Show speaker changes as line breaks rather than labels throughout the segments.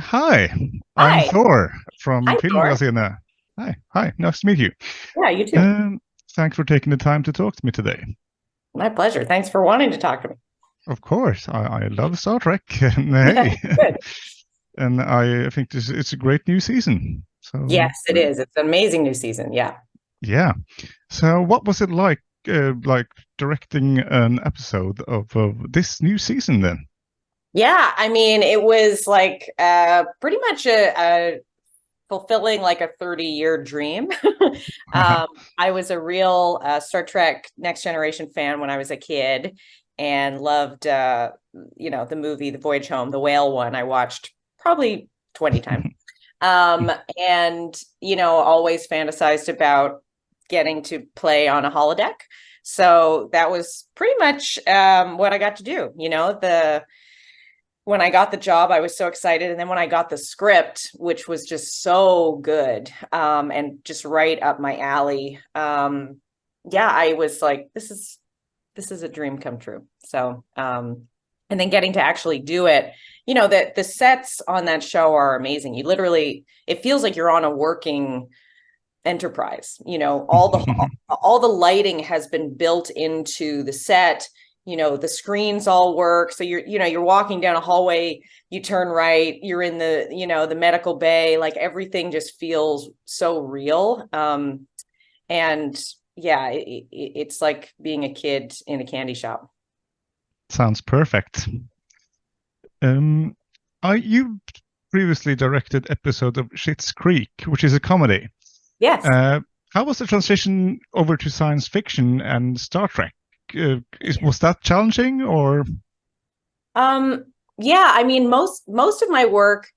Hi, I'm
Hi.
Thor from
Hi, Thor.
Filmmagasinet. Hi, nice to meet you.
Yeah, you too.
Um, Thanks for taking the time to talk to me today.
My pleasure. Thanks for wanting to talk to me.
Of course, I love Star Trek, and hey,
Good.
and I think it's a great new season. So
Yes, it is. It's an amazing new season. Yeah.
yeah. So what was it like directing an episode of this new season then?
Yeah, I mean, it was like pretty much a fulfilling like a 30-year dream. Um, I was a real Star Trek Next Generation fan when I was a kid and loved the movie The Voyage Home, the whale one. I watched probably 20 times. Um, and always fantasized about getting to play on a holodeck. So that was pretty much what I got to do. The when I got the job, I was so excited. And then when I got the script, which was just so good, and just right up my alley, yeah, I was like, this is a dream come true. So, and then getting to actually do it, that the sets on that show are amazing. You literally, it feels like you're on a working enterprise. All the lighting has been built into the set. The screens all work, so you're walking down a hallway, you turn right, you're in the medical bay, like everything just feels so real. And yeah, it's like being a kid in a candy shop.
Sounds perfect. Um, you previously directed episode of Schitt's Creek, which is a comedy.
Yes.
Uh, how was the transition over to science fiction and Star Trek? Was that challenging or?
um yeah, I mean, most of my work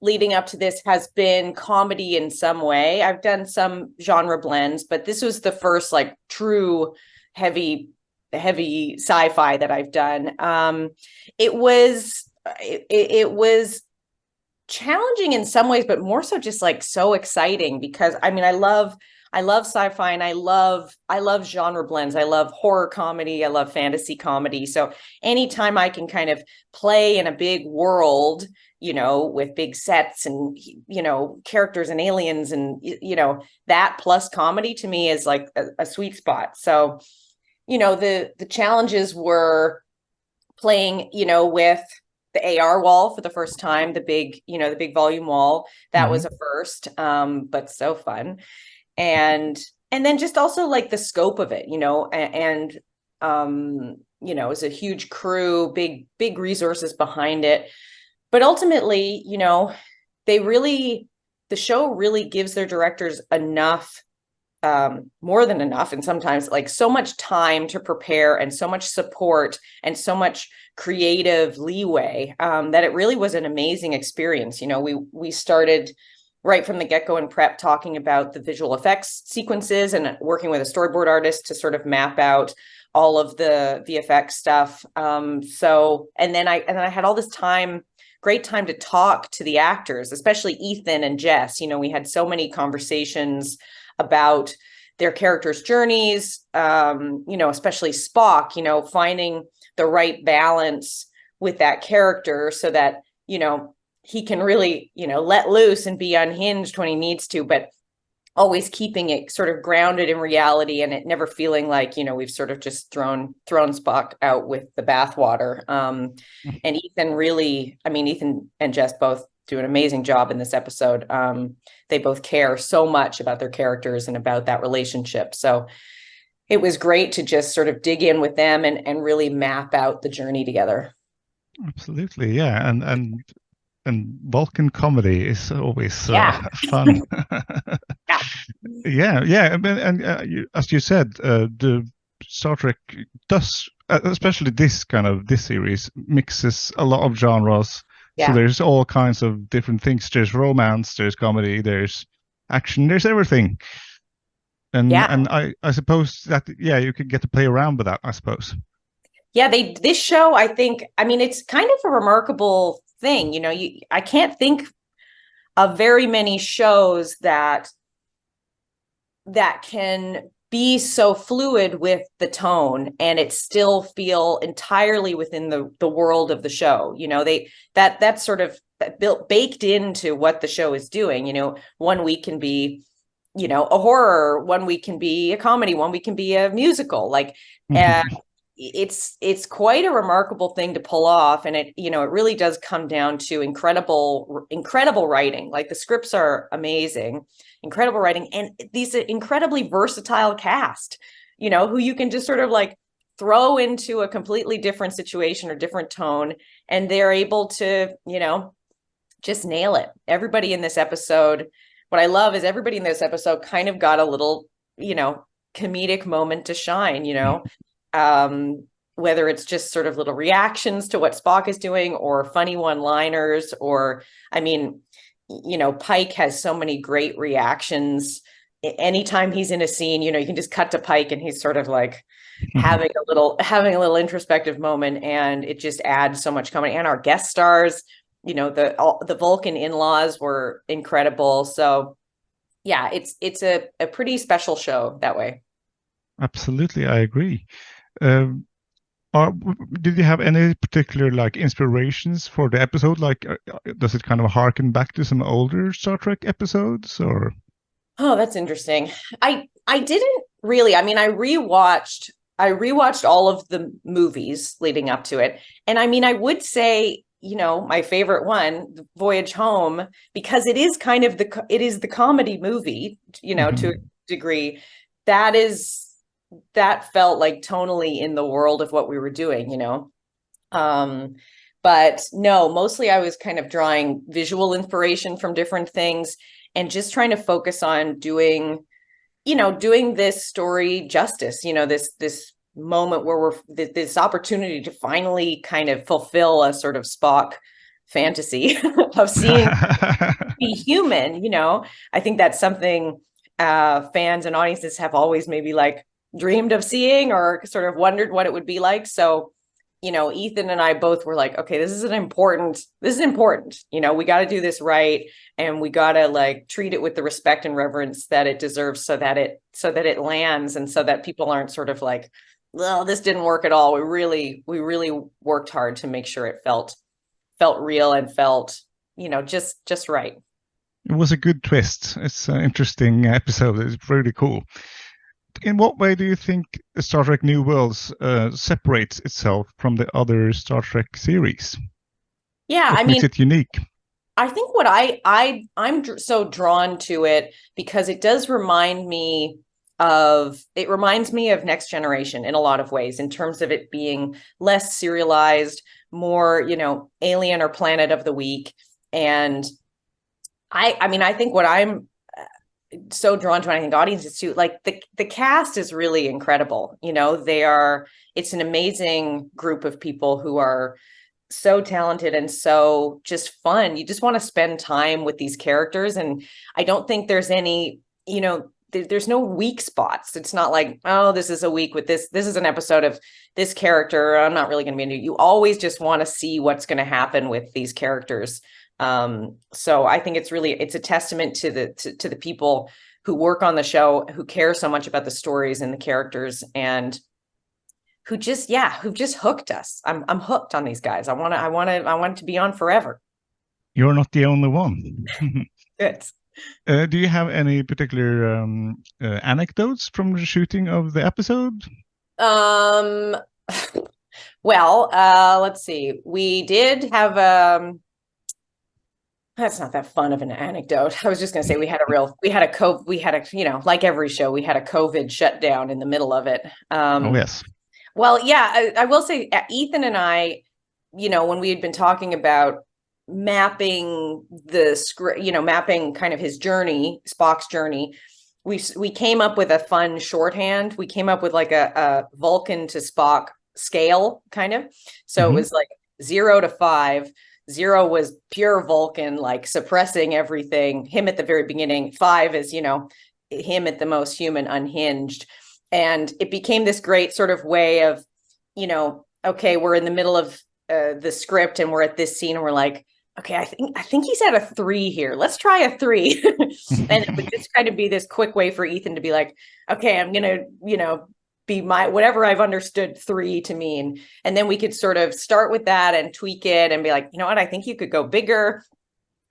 leading up to this has been comedy in some way. I've done some genre blends, but this was the first like true heavy heavy sci-fi that I've done. It was challenging in some ways, but more so just like so exciting because I mean, I love sci-fi, and I love genre blends. I love horror comedy, I love fantasy comedy. So anytime I can kind of play in a big world, with big sets and characters and aliens and that plus comedy to me is like a sweet spot. So the challenges were playing, with the AR wall for the first time, the big volume wall. That was
Mhm.
a first, but so fun. And and then just also like the scope of it, and it's a huge crew, big resources behind it. But ultimately, they really the show really gives their directors enough, more than enough, and sometimes like so much time to prepare and so much support and so much creative leeway, that it really was an amazing experience. We started right from the get-go in prep talking about the visual effects sequences and working with a storyboard artist to sort of map out all of the VFX stuff. So and then I had all this time, great time to talk to the actors, especially Ethan and Jess. We had so many conversations about their characters' journeys, especially Spock, finding the right balance with that character so that, he can really, let loose and be unhinged when he needs to, but always keeping it sort of grounded in reality and it never feeling like, we've sort of just thrown Spock out with the bathwater. And Ethan really, I mean, Ethan and Jess both do an amazing job in this episode. They both care so much about their characters and about that relationship. So it was great to just sort of dig in with them and really map out the journey together.
Absolutely, yeah, and Vulcan comedy is always
Yeah.
fun.
Yeah.
Yeah, yeah, as you said, the Star Trek does, especially this series, mixes a lot of genres. So
Yeah.
there's all kinds of different things. There's romance, there's comedy, there's action, there's everything. And
Yeah.
and I suppose that yeah, you could get to play around with that, I suppose.
Yeah, this show, I think, I mean, it's kind of a remarkable thing. I can't think of very many shows that can be so fluid with the tone and it still feel entirely within the world of the show. That's sort of baked into what the show is doing. You know, one week can be, you know, a horror, one week can be a comedy, one week can be a musical. Like, it's quite a remarkable thing to pull off, and it, you know, it really does come down to incredible writing. Like, the scripts are amazing, incredible writing, and these incredibly versatile cast, you know, who you can just sort of like throw into a completely different situation or different tone, and they're able to, you know, just nail it. Everybody in this episode, what I love is everybody in this episode kind of got a little, you know, comedic moment to shine, you know. Whether it's just sort of little reactions to what Spock is doing, or funny one-liners, or, I mean, you know, Pike has so many great reactions. Anytime he's in a scene, you know, you can just cut to Pike and he's sort of like having a little introspective moment, and it just adds so much comedy. And our guest stars, you know, the Vulcan in-laws were incredible. So yeah, it's a pretty special show that way.
Absolutely, I agree. Did you have any particular like inspirations for the episode? Like, does it kind of harken back to some older Star Trek episodes, or?
Oh, that's interesting. I didn't really. I mean, I rewatched all of the movies leading up to it, and I mean, I would say, you know, my favorite one, Voyage Home, because it is kind of the comedy movie, you know, to a degree. That felt like tonally in the world of what we were doing, you know. But no, mostly I was kind of drawing visual inspiration from different things and just trying to focus on doing this story justice, you know, this moment where we're this opportunity to finally kind of fulfill a sort of Spock fantasy of seeing be human, you know. I think that's something fans and audiences have always maybe like dreamed of seeing, or sort of wondered what it would be like. So, you know, Ethan and I both were like, okay, this is important, you know, we got to do this right, and we got to like treat it with the respect and reverence that it deserves, so that it lands, and so that people aren't sort of like, well, this didn't work at all. We really worked hard to make sure it felt real and felt, you know, just right.
It was a good twist. It's an interesting episode. It's really cool. In what way do you think Star Trek New Worlds separates itself from the other Star Trek series?
Yeah,
what makes it unique?
I think what I'm so drawn to it because it does remind me of Next Generation in a lot of ways, in terms of it being less serialized, more, you know, Alien or Planet of the Week. And I mean, I think what I'm so drawn to, and I think audiences too, like the cast is really incredible. You know, it's an amazing group of people who are so talented and so just fun. You just want to spend time with these characters. And I don't think there's any, you know, there's no weak spots. It's not like, oh, this is a week with this is an episode of this character, I'm not really going to be into it. You always just want to see what's going to happen with these characters. So I think it's a testament to the people who work on the show, who care so much about the stories and the characters, and who've just hooked us. I'm hooked on these guys. I want it to be on forever.
You're not the only one.
Good.
Do you have any particular anecdotes from the shooting of the episode?
Well, let's see. We did have that's not that fun of an anecdote. I was just going to say we had you know, like every show, we had a COVID shutdown in the middle of it.
Oh, yes.
Well, yeah, I will say Ethan and I, you know, when we had been talking about mapping the script, you know, mapping kind of his journey, Spock's journey, we came up with a fun shorthand. We came up with like a Vulcan to Spock scale, kind of. So it was like 0 to 5. 0 was pure Vulcan, like suppressing everything, him at the very beginning. 5 is, you know, him at the most human, unhinged. And it became this great sort of way of, you know, okay, we're in the middle of the script and we're at this scene and we're like, okay, I think he's at a 3 here. Let's try a 3. And it would just kind of be this quick way for Ethan to be like, okay, I'm going to, you know, be whatever I've understood 3 to mean. And then we could sort of start with that and tweak it and be like, you know what, I think you could go bigger,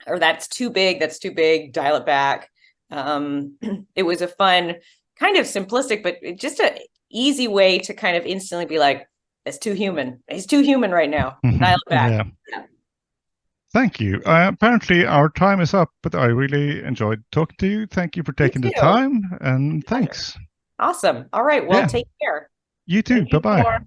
or that's too big, dial it back. It was a fun, kind of simplistic, but just an easy way to kind of instantly be like, it's too human. He's too human right now. Dial it back.
Yeah. Thank you. Apparently our time is up, but I really enjoyed talking to you. Thank you for taking the time, and thanks.
Awesome. All right. Well, take care.
You too. Bye-bye.